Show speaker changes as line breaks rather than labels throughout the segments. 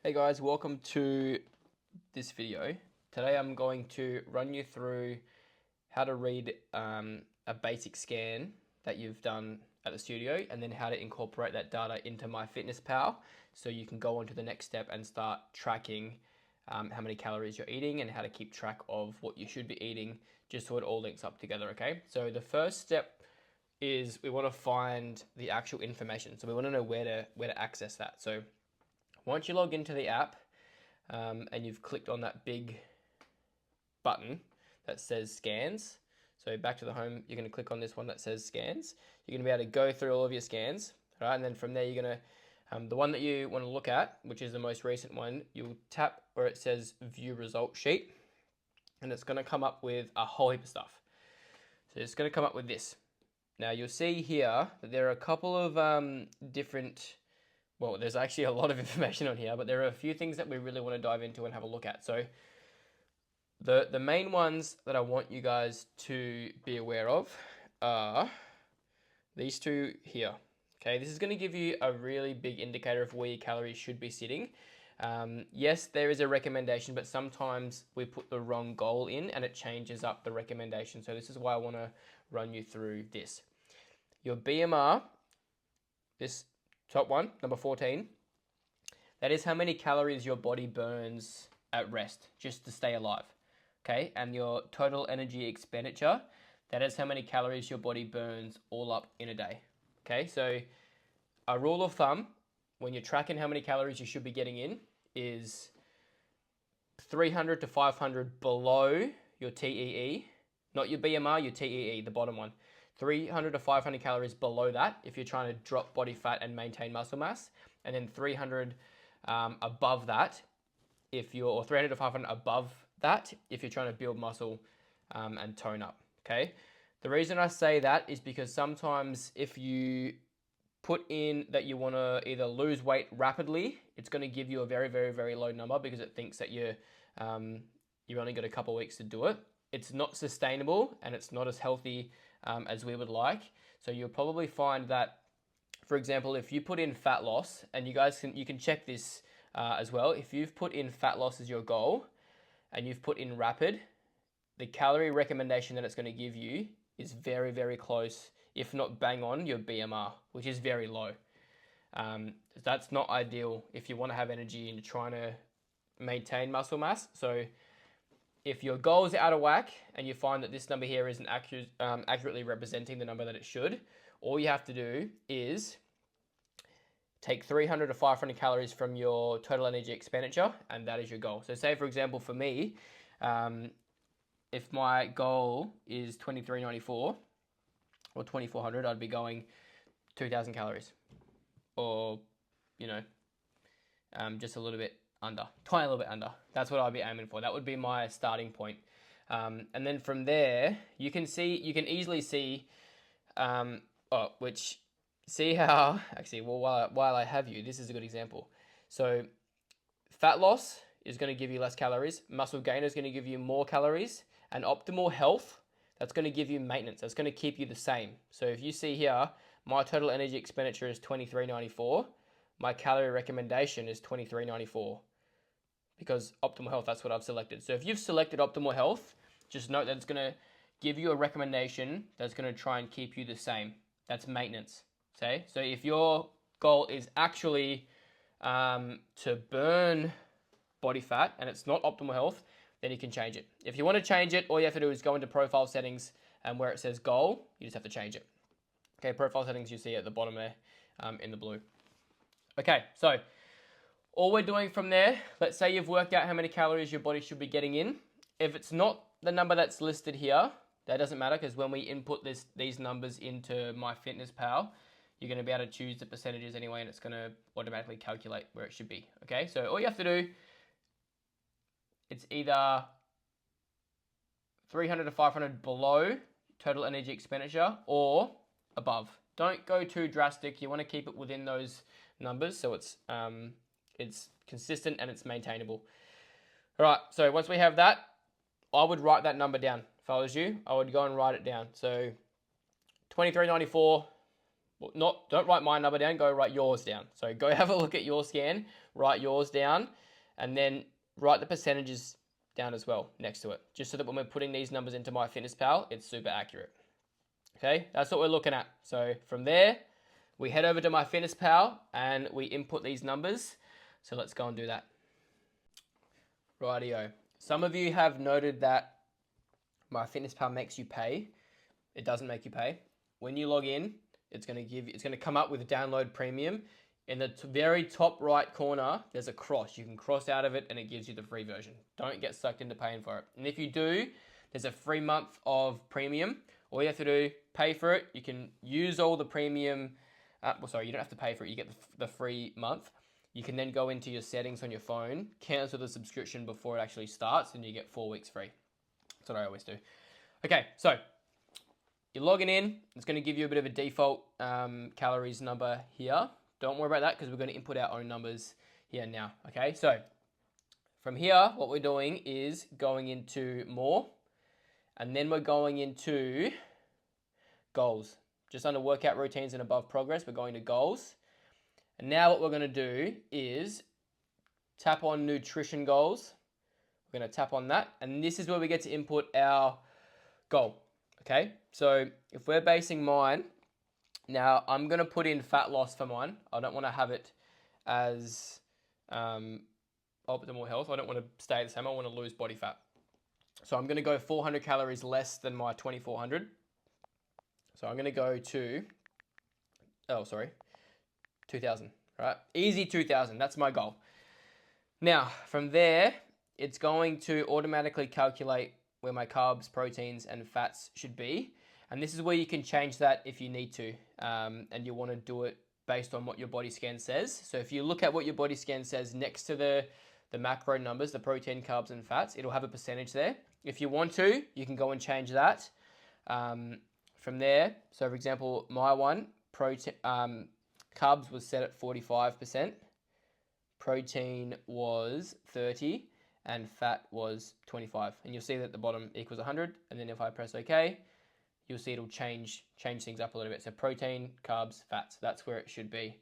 Hey guys, welcome to this video. Today I'm going to run you through how to read a basic scan that you've done at the studio and then how to incorporate that data into MyFitnessPal so you can go on to the next step and start tracking how many calories you're eating and how to keep track of what you should be eating just so it all links up together, okay? So the first step is we want to find the actual information. So we want to know where to access that. So once you log into the app and you've clicked on that big button that says scans, so back to the home, you're going to click on this one that says scans. You're going to be able to go through all of your scans, right? And then from there, you're going to, the one that you want to look at, which is the most recent one, you'll tap where it says view result sheet, and it's going to come up with a whole heap of stuff. So it's going to come up with this. Now you'll see here that there are a couple of well, there's actually a lot of information on here, but there are a few things that we really want to dive into and have a look at. So the main ones that I want you guys to be aware of are these two here. Okay, this is going to give you a really big indicator of where your calories should be sitting. Yes, there is a recommendation, but sometimes we put the wrong goal in and it changes up the recommendation. So this is why I want to run you through this. Your BMR, this top one, number 14, that is how many calories your body burns at rest just to stay alive. Okay, and your total energy expenditure, that is how many calories your body burns all up in a day. Okay, so a rule of thumb when you're tracking how many calories you should be getting in is 300 to 500 below your TEE, not your BMR, your TEE, the bottom one. 300 to 500 calories below that if you're trying to drop body fat and maintain muscle mass, and then 300 above that or 300 to 500 above that if you're trying to build muscle and tone up, okay? The reason I say that is because sometimes if you put in that you want to either lose weight rapidly, it's going to give you a very, very, very low number because it thinks that you've only got a couple of weeks to do it. It's not sustainable and it's not as healthy as we would like. So you'll probably find that, for example, if you put in fat loss, and you can check this as well. If you've put in fat loss as your goal and you've put in rapid, the calorie recommendation that it's going to give you is very, very close, if not bang on, your BMR, which is very low. That's not ideal if you want to have energy and you're trying to maintain muscle mass. So if your goal is out of whack and you find that this number here isn't accurately representing the number that it should, all you have to do is take 300 to 500 calories from your total energy expenditure, and that is your goal. So say, for example, for me, if my goal is 2394 or 2400, I'd be going 2000 calories or, just a little bit under, tiny little bit under. That's what I'd be aiming for. That would be my starting point. And then from there, you can easily see, how, actually, well, while I have you, this is a good example. So fat loss is going to give you less calories. Muscle gain is going to give you more calories. And optimal health, that's going to give you maintenance. That's going to keep you the same. So if you see here, my total energy expenditure is 2394. My calorie recommendation is 2394 because optimal health, that's what I've selected. So if you've selected optimal health, just note that it's going to give you a recommendation that's going to try and keep you the same. That's maintenance. Okay? So if your goal is actually to burn body fat and it's not optimal health, then you can change it. If you want to change it, all you have to do is go into profile settings, and where it says goal, you just have to change it. Okay, profile settings you see at the bottom there in the blue. Okay, so all we're doing from there, let's say you've worked out how many calories your body should be getting in. If it's not the number that's listed here, that doesn't matter because when we input these numbers into MyFitnessPal, you're going to be able to choose the percentages anyway, and it's going to automatically calculate where it should be. Okay, so all you have to do, it's either 300 to 500 below total energy expenditure or above. Don't go too drastic. You want to keep it within those numbers so it's consistent and it's maintainable. All right, so once we have that, I would write that number down. If I was you, I would go and write it down. So 2394, don't write my number down, go write yours down. So go have a look at your scan, write yours down, and then write the percentages down as well next to it, just so that when we're putting these numbers into MyFitnessPal, it's super accurate. Okay, that's what we're looking at. So from there, we head over to MyFitnessPal and we input these numbers. So let's go and do that. Rightio. Some of you have noted that MyFitnessPal makes you pay. It doesn't make you pay. When you log in, it's going to come up with download premium. In the very top right corner, there's a cross. You can cross out of it and it gives you the free version. Don't get sucked into paying for it. And if you do, there's a free month of premium. All you have to do, pay for it. You can use all the premium. You don't have to pay for it. You get the free month. You can then go into your settings on your phone, cancel the subscription before it actually starts, and you get 4 weeks free. That's what I always do. Okay, so you're logging in. It's going to give you a bit of a default calories number here. Don't worry about that because we're going to input our own numbers here now. Okay, so from here, what we're doing is going into more, and then we're going into goals. Just under workout routines and above progress, we're going to goals. And now what we're going to do is tap on nutrition goals. We're going to tap on that, and this is where we get to input our goal. Okay, so if we're basing mine, now I'm going to put in fat loss for mine. I don't want to have it as optimal health. I don't want to stay the same. I want to lose body fat. So I'm going to go 400 calories less than my 2400. So I'm going to go to, 2000, right? Easy 2000, that's my goal. Now, from there, it's going to automatically calculate where my carbs, proteins, and fats should be. And this is where you can change that if you need to, and you want to do it based on what your body scan says. So if you look at what your body scan says next to the macro numbers, the protein, carbs, and fats, it'll have a percentage there. If you want to, you can go and change that. From there, so for example, my one, carbs was set at 45%, protein was 30%, and fat was 25%. And you'll see that the bottom equals 100, and then if I press OK, you'll see it'll change things up a little bit. So protein, carbs, fats, that's where it should be,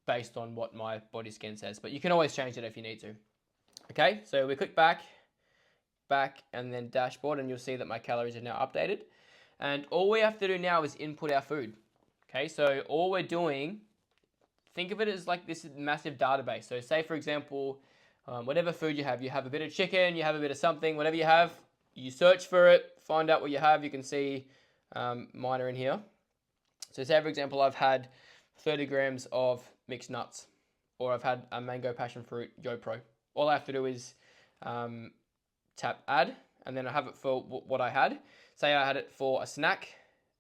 based on what my body scan says. But you can always change it if you need to. Okay, so we click back, and then dashboard, and you'll see that my calories are now updated. And all we have to do now is input our food. Okay, so all we're doing, think of it as like this massive database. So say, for example, whatever food you have a bit of chicken, you have a bit of something, whatever you have, you search for it, find out what you have. You can see mine are in here. So say, for example, I've had 30 grams of mixed nuts, or I've had a mango passion fruit YoPro. All I have to do is tap add, and then I have it for what I had. Say I had it for a snack,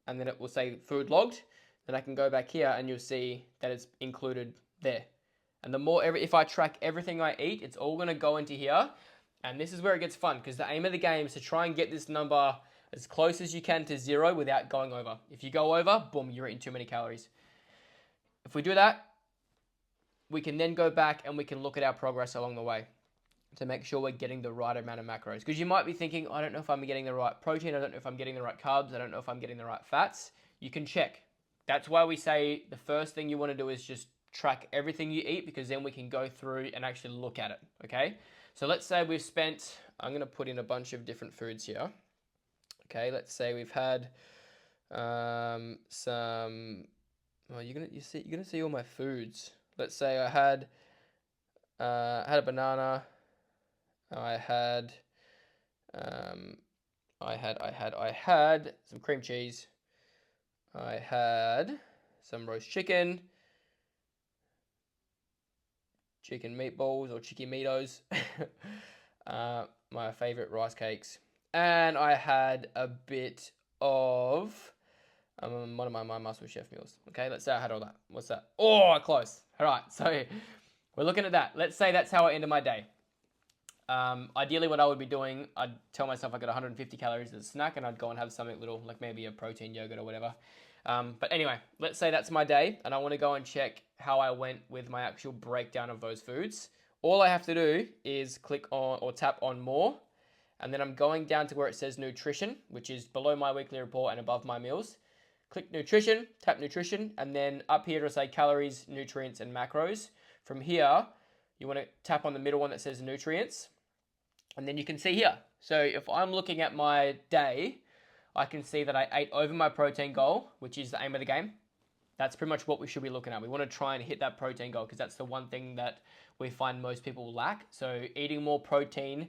and then it will say food logged. Then I can go back here and you'll see that it's included there. And the more, if I track everything I eat, it's all going to go into here. And this is where it gets fun, because the aim of the game is to try and get this number as close as you can to 0 without going over. If you go over, boom, you're eating too many calories. If we do that, we can then go back and we can look at our progress along the way to make sure we're getting the right amount of macros. Because you might be thinking, I don't know if I'm getting the right protein, I don't know if I'm getting the right carbs, I don't know if I'm getting the right fats. You can check. That's why we say the first thing you want to do is just track everything you eat, because then we can go through and actually look at it, okay? So let's say we've spent, I'm going to put in a bunch of different foods here. Okay, let's say we've had some, well, you're gonna see all my foods. Let's say I had a banana. I had some cream cheese. I had some roast chicken meatballs or chickimitos, my favorite rice cakes, and I had a bit of one of my Master Chef meals. Okay, let's say I had all that. What's that? Oh, close. All right, so we're looking at that. Let's say that's how I ended my day. Ideally, what I would be doing, I'd tell myself I got 150 calories as a snack, and I'd go and have something little, like maybe a protein yogurt or whatever. But anyway, let's say that's my day, and I want to go and check how I went with my actual breakdown of those foods. All I have to do is click on or tap on more, and then I'm going down to where it says nutrition, which is below my weekly report and above my meals. Click nutrition, tap nutrition, and then up here it'll say calories, nutrients, and macros. From here, you want to tap on the middle one that says nutrients, and then you can see here. So if I'm looking at my day, I can see that I ate over my protein goal, which is the aim of the game. That's pretty much what we should be looking at. We want to try and hit that protein goal because that's the one thing that we find most people lack. So eating more protein,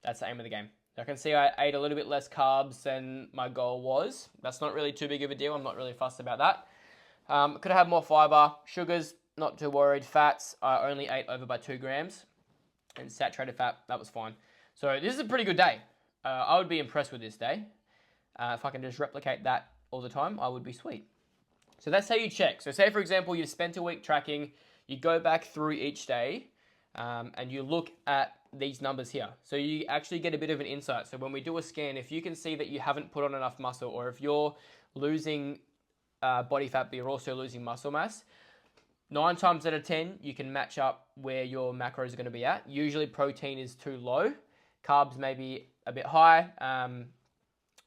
that's the aim of the game. I can see I ate a little bit less carbs than my goal was. That's not really too big of a deal. I'm not really fussed about that. Could have more fiber. Sugars, not too worried. Fats, I only ate over by 2 grams. And saturated fat, that was fine. So this is a pretty good day. I would be impressed with this day. If I can just replicate that all the time, I would be sweet. So that's how you check. So say, for example, you've spent a week tracking. You go back through each day and you look at these numbers here. So you actually get a bit of an insight. So when we do a scan, if you can see that you haven't put on enough muscle, or if you're losing body fat but you're also losing muscle mass, 9 times out of 10, you can match up where your macros are going to be at. Usually protein is too low. Carbs may be a bit high.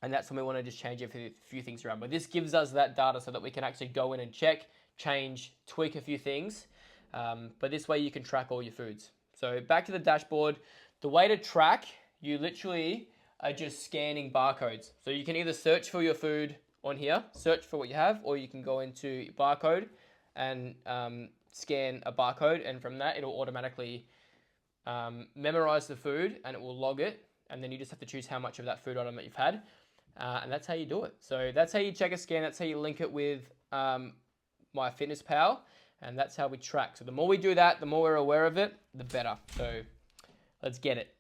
And that's when we want to just change a few things around. But this gives us that data so that we can actually go in and check, change, tweak a few things. But this way you can track all your foods. So back to the dashboard. The way to track, you literally are just scanning barcodes. So you can either search for your food on here, search for what you have, or you can go into barcode and scan a barcode. And from that, it'll automatically memorize the food and it will log it. And then you just have to choose how much of that food item that you've had. And that's how you do it. So that's how you check a scan. That's how you link it with MyFitnessPal. And that's how we track. So the more we do that, the more we're aware of it, the better. So let's get it.